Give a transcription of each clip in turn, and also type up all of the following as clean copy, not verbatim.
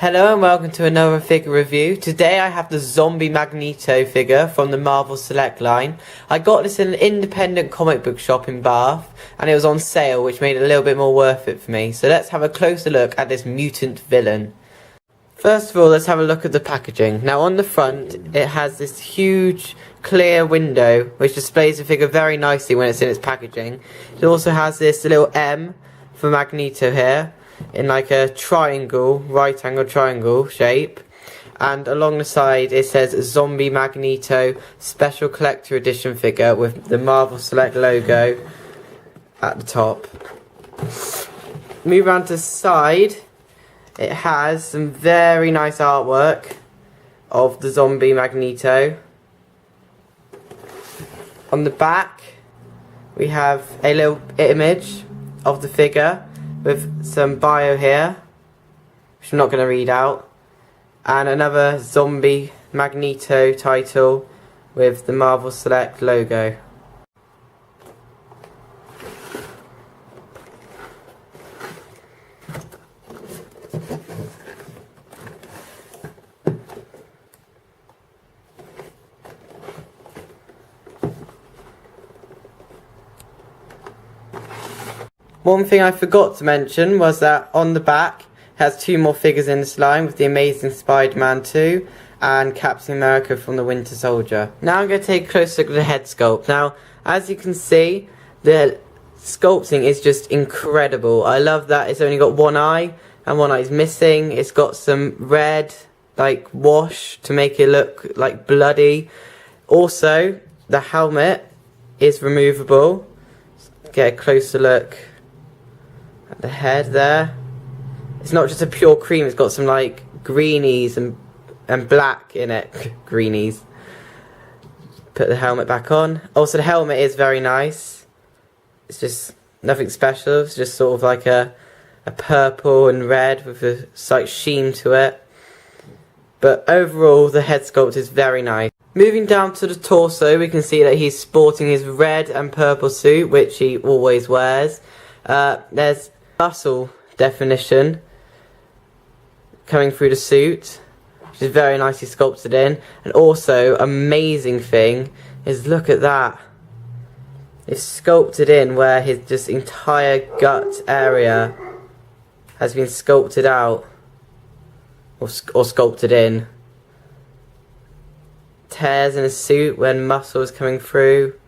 Hello and welcome to another figure review. Today I have the zombie Magneto figure from the Marvel Select line. I got this in an independent comic book shop in Bath and it was on sale, which made it a little bit more worth it for me. So let's have a closer look at this mutant villain. First of all, let's have a look at the packaging. Now on the front it has this huge clear window which displays the figure very nicely when it's in its packaging. It also has this little M for Magneto here, in like a triangle, right angle triangle shape, and along the side it says Zombie Magneto Special Collector Edition figure with the Marvel Select logo at the top. Move around to the side, it has some very nice artwork of the Zombie Magneto. On the back we have a little image of the figure with some bio here, which I'm not going to read out, and another Zombie Magneto title with the Marvel Select logo. One thing I forgot to mention was that on the back it has two more figures in this line with the Amazing Spider-Man 2 and Captain America from the Winter Soldier. Now I'm going to take a close look at the head sculpt. Now as you can see, the sculpting is just incredible. I love that it's only got one eye and one eye is missing. It's got some red like wash to make it look like bloody. Also the helmet is removable. Let's get a closer look at the head there. It's not just a pure cream, it's got some like greenies and black in it. Greenies. Put the helmet back on. Also the helmet is very nice. It's just nothing special, it's just sort of like a purple and red with a slight sheen to it. But overall the head sculpt is very nice. Moving down to the torso, we can see that he's sporting his red and purple suit, which he always wears. There's muscle definition coming through the suit, which is very nicely sculpted in. And also, amazing thing is, look at that. It's sculpted in where his just entire gut area has been sculpted out, or sculpted in. Tears in his suit when muscle is coming through.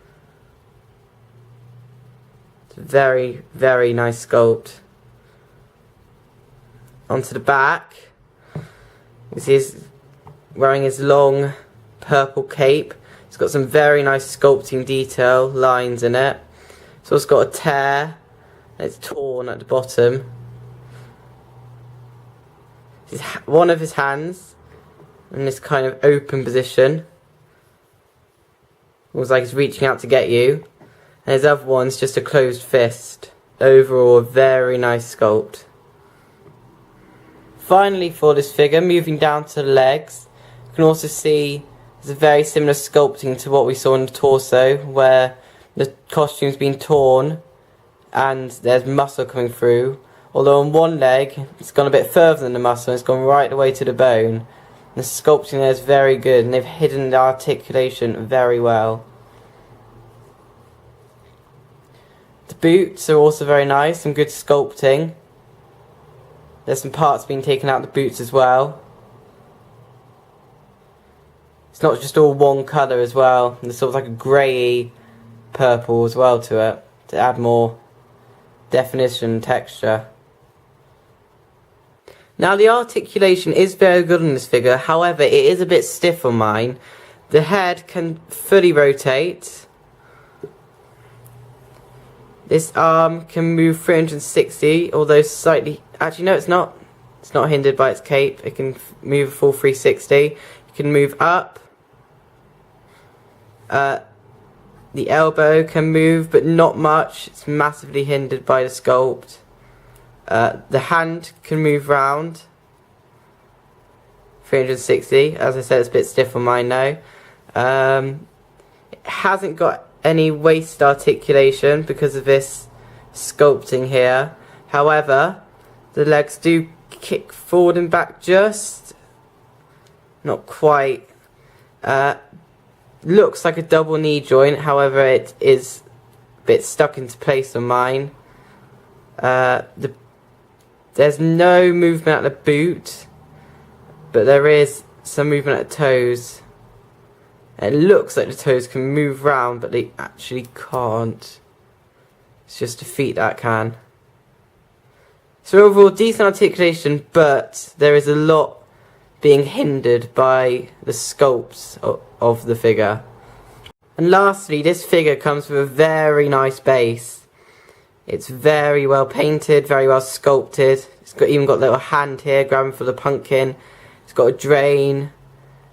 It's very, very nice sculpt. Onto the back, you see he's wearing his long purple cape. It's got some very nice sculpting detail lines in it. It's also got a tear, and it's torn at the bottom. One of his hands in this kind of open position, almost like he's reaching out to get you, and his other one's just a closed fist. Overall, a very nice sculpt. Finally, for this figure, moving down to the legs, you can also see there's a very similar sculpting to what we saw in the torso, where the costume's been torn and there's muscle coming through. Although on one leg, it's gone a bit further than the muscle, it's gone right away to the bone. The sculpting there is very good, and they've hidden the articulation very well. The boots are also very nice, some good sculpting. There's some parts being taken out of the boots as well. It's not just all one colour as well. There's sort of like a grey purple as well to it, to add more definition and texture. Now the articulation is very good on this figure, however it is a bit stiff on mine. The head can fully rotate. This arm can move 360, although slightly... Actually, no, it's not. It's not hindered by its cape. It can move a full 360. It can move up. The elbow can move, but not much. It's massively hindered by the sculpt. The hand can move round 360. As I said, it's a bit stiff on mine now. It hasn't got any waist articulation because of this sculpting here. However, the legs do kick forward and back just. Not quite. Looks like a double knee joint, however it is a bit stuck into place on mine. There's no movement at the boot, but there is some movement at the toes. It looks like the toes can move round, but they actually can't. It's just the feet that can. So overall, decent articulation, but there is a lot being hindered by the sculpts of the figure. And lastly, this figure comes with a very nice base. It's very well painted, very well sculpted. It's even got a little hand here grabbing for the pumpkin. It's got a drain,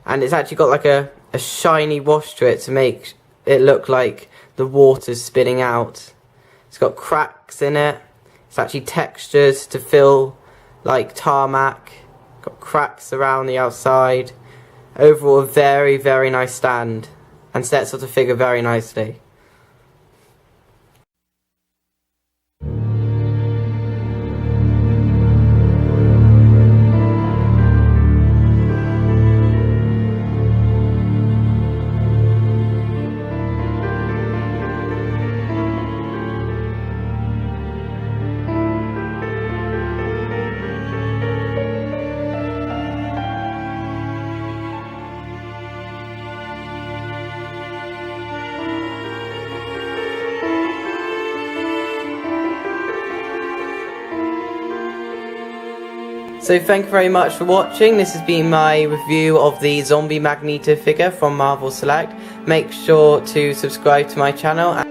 and it's actually got like a shiny wash to it to make it look like the water's spitting out. It's got cracks in it. It's actually textures to fill like tarmac. Got cracks around the outside. Overall, a very, very nice stand, and sets up the figure very nicely. So thank you very much for watching. This has been my review of the zombie Magneto figure from Marvel Select. Make sure to subscribe to my channel